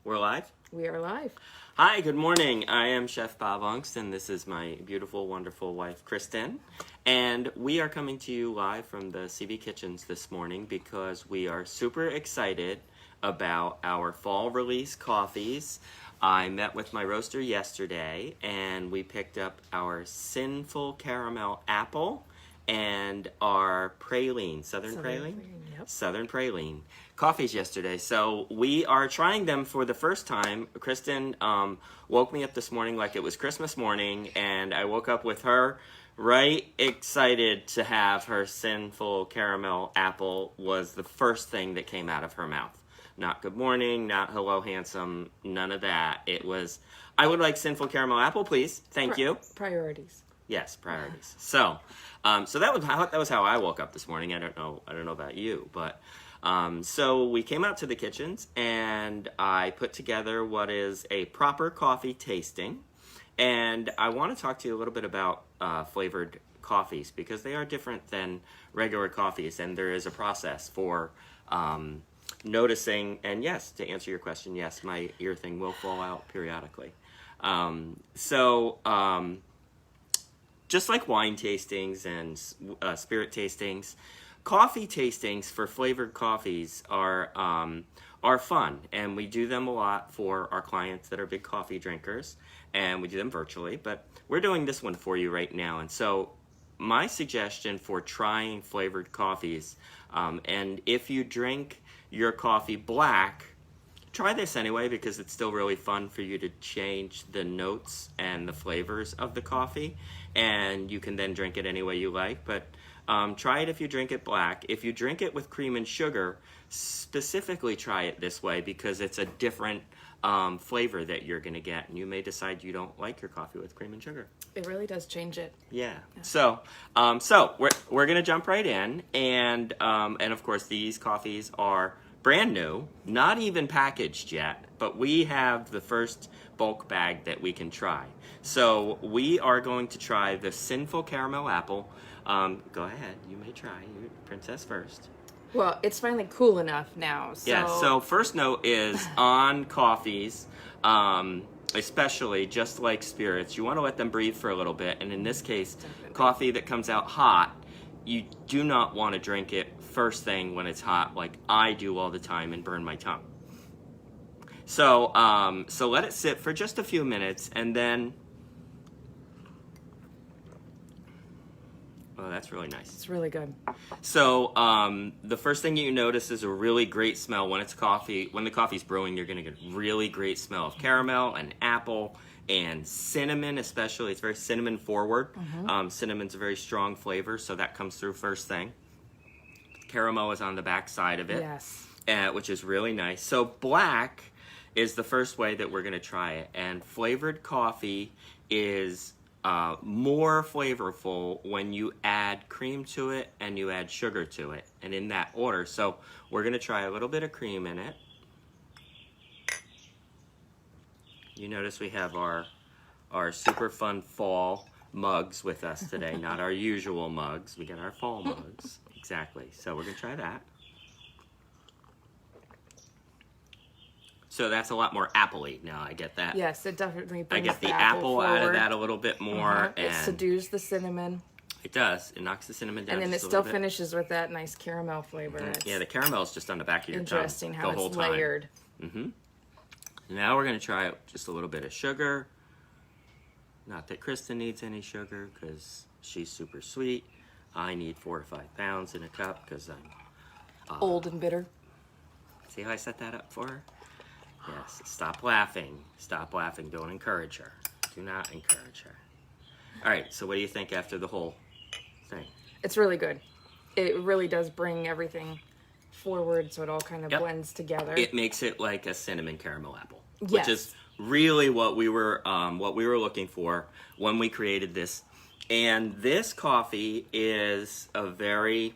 We're live? We are live. Hi, good morning. I am Chef Bob Ungst, and this is my beautiful, wonderful wife, Kristen. And we are coming to you live from the CB Kitchens this morning because we are super excited about our fall release coffees. I met with my roaster yesterday, and we picked up our Cinn-ful caramel apple and our Praline, Southern Praline? Yep. Southern Praline coffees yesterday. So we are trying them for the first time. Kristen woke me up this morning like it was Christmas morning, and I woke up with her right excited to have her Cinn-ful caramel apple was the first thing that came out of her mouth. Not good morning, not hello handsome, none of that. It was, I would like Cinn-ful caramel apple, please. Thank you. Priorities. Yes, priorities. So that was how I woke up this morning. I don't know about you, but so we came out to the kitchens and I put together what is a proper coffee tasting, and I want to talk to you a little bit about flavored coffees because they are different than regular coffees, and there is a process for noticing. And yes, to answer your question, yes, my ear thing will fall out periodically. Just like wine tastings and spirit tastings, coffee tastings for flavored coffees are fun, and we do them a lot for our clients that are big coffee drinkers, and we do them virtually, but we're doing this one for you right now. And so my suggestion for trying flavored coffees, and if you drink your coffee black, try this anyway because it's still really fun for you to change the notes and the flavors of the coffee, and you can then drink it any way you like. But try it if you drink it black. If you drink it with cream and sugar, specifically try it this way because it's a different flavor that you're going to get, and you may decide you don't like your coffee with cream and sugar. It really does change it. Yeah. So we're going to jump right in, and of course these coffees are brand new, not even packaged yet, but we have the first bulk bag that we can try. So we are going to try the Cinn-ful caramel apple. Go ahead, you may try. You, Princess first. Well, it's finally cool enough now. So... Yeah, so first note is on coffees, especially just like spirits, you want to let them breathe for a little bit. And in this case, coffee that comes out hot, you do not want to drink it first thing when it's hot like I do all the time and burn my tongue. So let it sit for just a few minutes, and then oh, that's really nice. It's really good. So the first thing you notice is a really great smell when it's coffee. When the coffee's brewing, you're going to get a really great smell of caramel and apple and cinnamon, especially. It's very cinnamon forward. Cinnamon's a very strong flavor, so that comes through first thing. Caramel is on the back side of it, Yes. which is really nice. So black is the first way that we're going to try it, and flavored coffee is more flavorful when you add cream to it and you add sugar to it, and in that order. So we're going to try a little bit of cream in it. You notice we have our super fun fall mugs with us today, not our usual mugs. We got our fall mugs. Exactly. So we're going to try that. So that's a lot more apple-y now. I get that. Yes, it definitely I brings get the apple apple out of forward. that a little bit more. It And subdues the cinnamon. it does. It knocks the cinnamon down And then it just a still little bit. finishes with that nice caramel flavor. It's Yeah, the caramel is just on the back of your interesting tongue how the whole it's time. layered. Now we're going to try just a little bit of sugar. Not that Kristen needs any sugar because she's super sweet. I need 4 to 5 pounds in a cup because I'm... Old and bitter. See how I set that up for her? Yes. Stop laughing. Stop laughing. Don't encourage her. Do not encourage her. All right. So what do you think after the whole thing? It's really good. It really does bring everything forward so it all kind of blends together. It makes it like a cinnamon caramel apple, Yes. which is really what we were looking for when we created this. And this coffee is a very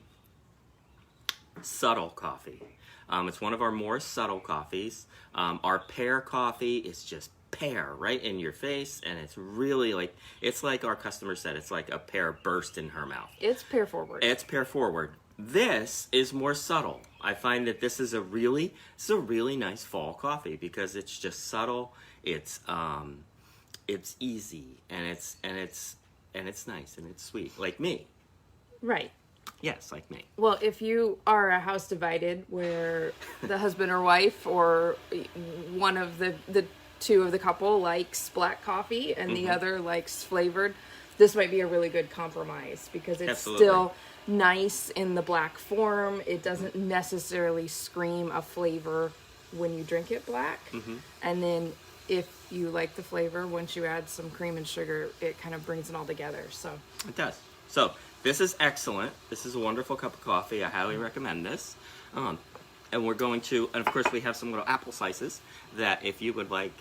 subtle coffee. It's one of our more subtle coffees. Our pear coffee is just pear right in your face, and it's really it's like our customer said, it's like a pear burst in her mouth. It's pear forward. It's pear forward. This is more subtle. I find that this is a really nice fall coffee because it's just subtle. It's easy and it's nice and it's sweet, like me. Right. Yes, like me. Well, if you are a house divided where the husband or wife or one of the two of the couple likes black coffee and the other likes flavored, this might be a really good compromise because it's still nice in the black form. It doesn't necessarily scream a flavor when you drink it black. And then if you like the flavor, once you add some cream and sugar, it kind of brings it all together. So it does. So this is excellent. This is a wonderful cup of coffee. I highly recommend this. And we're going to, and of course we have some little apple slices that if you would like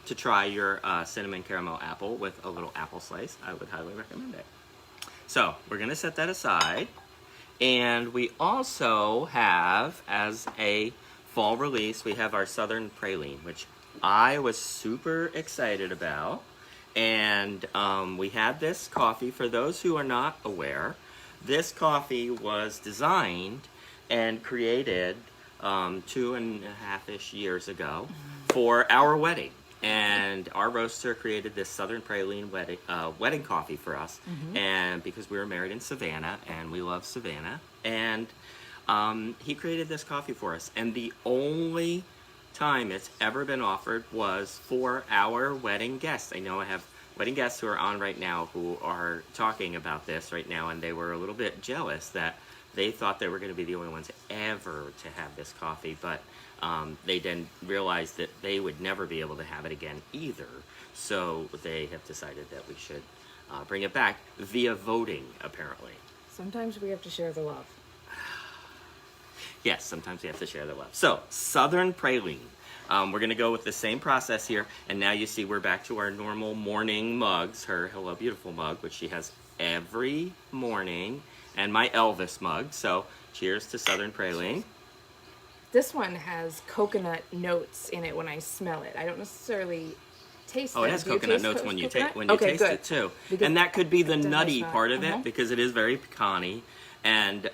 to try your cinnamon caramel apple with a little apple slice, I would highly recommend it. So we're going to set that aside. And we also have, as a fall release, we have our Southern Praline, which I was super excited about. And we had this coffee. For those who are not aware, this coffee was designed and created 2.5-ish years ago for our wedding. And our roaster created this Southern Praline wedding coffee for us. And because we were married in Savannah, and we love Savannah. And he created this coffee for us. And the only time it's ever been offered was for our wedding guests. I know I have wedding guests who are on right now who are talking about this right now, and they were a little bit jealous that they thought they were going to be the only ones ever to have this coffee, but they didn't realize that they would never be able to have it again either. So they have decided that we should bring it back via voting, apparently. sometimes we have to share the love. Yes, sometimes we have to share the love. So, Southern Praline. We're going to go with the same process here. And now you see we're back to our normal morning mugs. Her Hello Beautiful mug, which she has every morning. And my Elvis mug. So, cheers to Southern Praline. This one has coconut notes in it when I smell it. I don't necessarily taste it. Oh, it has coconut notes when you taste it too. Because and that could be the nutty part of it because it is very pecan-y. And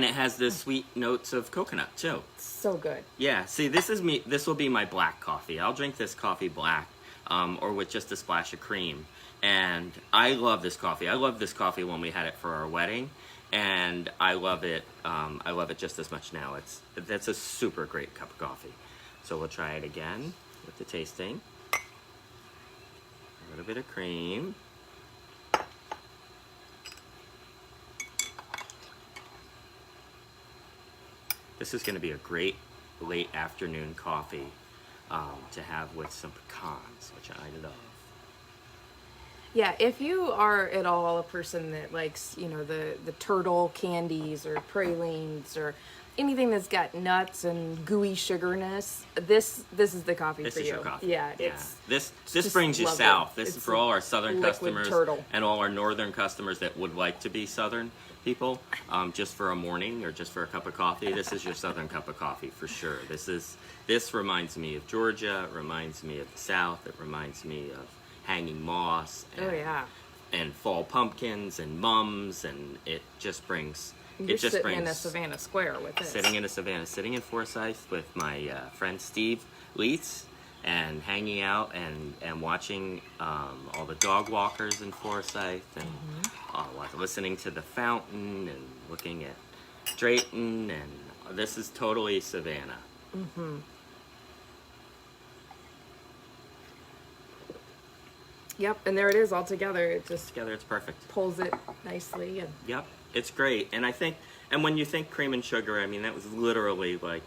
it has the sweet notes of coconut too. So good. Yeah, see, this is me. This will be my black coffee. I'll drink this coffee black, or with just a splash of cream. And I love this coffee. I love this coffee when we had it for our wedding, and I love it. I love it just as much now. That's a super great cup of coffee. So we'll try it again with the tasting. A little bit of cream. This is going to be a great late afternoon coffee to have with some pecans, which I love. Yeah, if you are at all a person that likes, the turtle candies or pralines or anything that's got nuts and gooey sugarness, this is the coffee for you. This is your coffee. Yeah, This brings you south. This is for all our southern customers turtle. And all our northern customers that would like to be southern people, just for a morning or just for a cup of coffee. This is your southern cup of coffee for sure. This reminds me of Georgia. It reminds me of the South. It reminds me of hanging moss. And fall pumpkins and mums, and it just brings. You're sitting in a Savannah Square with this. Sitting in Forsyth with my friend Steve Leitz, and hanging out and watching all the dog walkers in Forsyth, and listening to the fountain and looking at Drayton, and this is totally Savannah. Mm-hmm. Yep, and there it is all together. It just together, it's perfect. Pulls it nicely. And yep, it's great. And I think, and when you think cream and sugar, I mean, that was literally like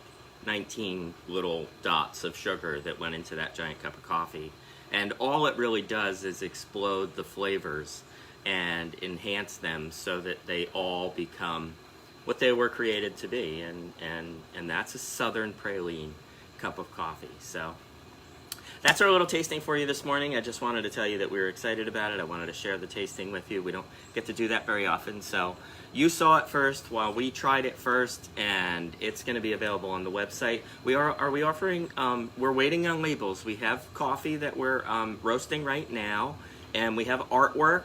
19 little dots of sugar that went into that giant cup of coffee. And all it really does is explode the flavors and enhance them so that they all become what they were created to be. And that's a Southern Praline cup of coffee. So that's our little tasting for you this morning. I just wanted to tell you that we were excited about it. I wanted to share the tasting with you. We don't get to do that very often. So you saw it first while we tried it first, and it's going to be available on the website. Are we offering, we're waiting on labels. We have coffee that we're roasting right now, and we have artwork.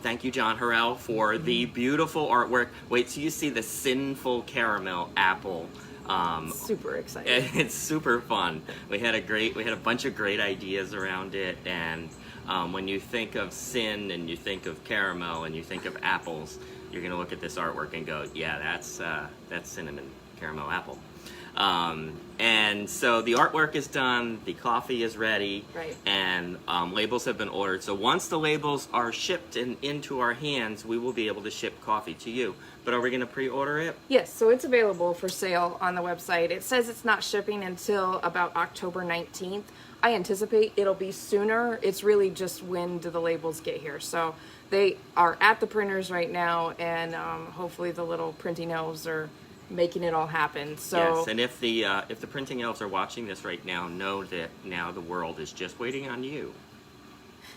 Thank you, John Harrell, for the beautiful artwork. Wait till you see the Cinn-ful caramel apple. Super exciting. It's super fun. We had a bunch of great ideas around it, and when you think of Cinn and you think of caramel and you think of apples, you're gonna look at this artwork and go, yeah, that's cinnamon caramel apple. And so the artwork is done, the coffee is ready, right, and labels have been ordered. So once the labels are shipped and into our hands, we will be able to ship coffee to you. But are we going to pre-order it? Yes, so it's available for sale on the website. It says it's not shipping until about October 19th. I anticipate it'll be sooner. It's really just when do the labels get here. So they are at the printers right now, and hopefully the little printing elves are making it all happen. So yes, and if the printing elves are watching this right now, know that now the world is just waiting on you.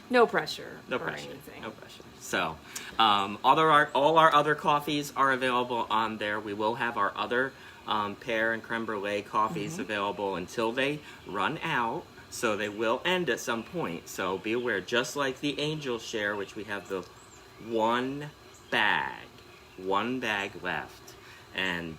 No pressure. No or pressure. anything. No pressure. So, all our other coffees are available on there. We will have our other pear and creme brulee coffees available until they run out. So they will end at some point. So be aware. Just like the Angel Share, which we have the one bag left, and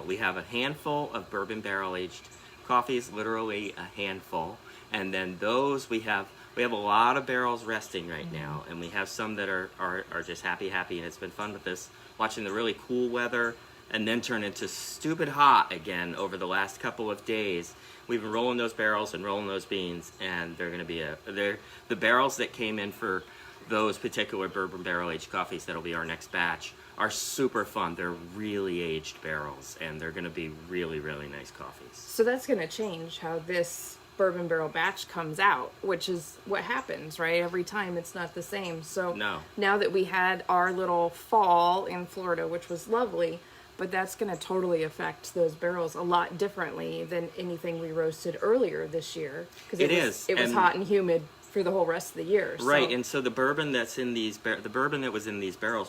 we have a handful of bourbon barrel aged coffees, literally a handful, and then those we have a lot of barrels resting right now, and we have some that are just happy, and it's been fun with this, watching the really cool weather and then turn into stupid hot again over the last couple of days. We've been rolling those barrels and rolling those beans, and they're going to be the barrels that came in for those particular bourbon barrel aged coffees that'll be our next batch are super fun. They're really aged barrels, and they're going to be really, really nice coffees. So that's going to change how this bourbon barrel batch comes out, which is what happens, right? Every time it's not the same. So now that we had our little fall in Florida, which was lovely, but that's going to totally affect those barrels a lot differently than anything we roasted earlier this year. Because it was hot and humid for the whole rest of the year. Right, and so the bourbon that's in these the bourbon that was in these barrels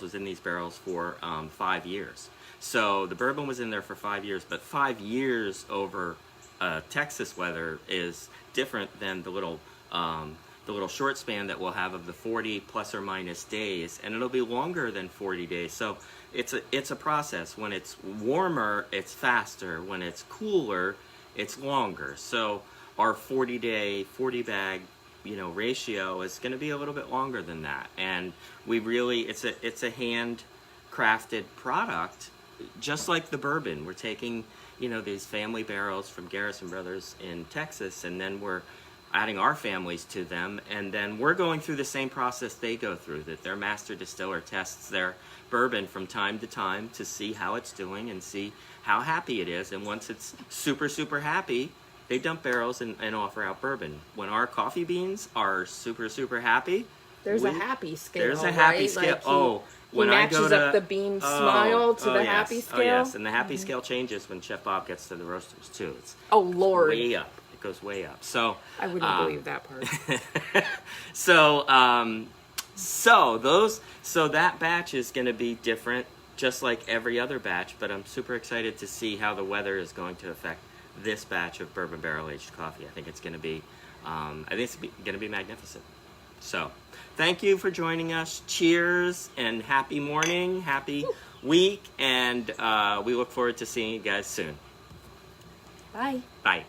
for 5 years. So the bourbon was in there for 5 years, but 5 years over Texas weather is different than the little short span that we'll have of the 40 plus or minus days, and it'll be longer than 40 days. So it's a process. When it's warmer, it's faster. When it's cooler, it's longer. So our 40 bag ratio is going to be a little bit longer than that, and it's a handcrafted product, just like the bourbon. We're taking these family barrels from Garrison Brothers in Texas, and then we're adding our families to them, and then we're going through the same process they go through, that their master distiller tests their bourbon from time to time to see how it's doing and see how happy it is, and once it's super, super happy, they dump barrels and offer out bourbon. When our coffee beans are super, super happy, there's a happy scale. There's a happy scale. Like when I go to up the bean smile to the happy scale. Oh yes, and the happy scale changes when Chef Bob gets to the roasters too. It's Lord, way up. It goes way up. So I wouldn't believe that part. So that batch is going to be different, just like every other batch. But I'm super excited to see how the weather is going to affect this batch of bourbon barrel aged coffee. I think it's going to be, magnificent. So, thank you for joining us. Cheers and happy morning, happy week, and we look forward to seeing you guys soon. Bye. Bye.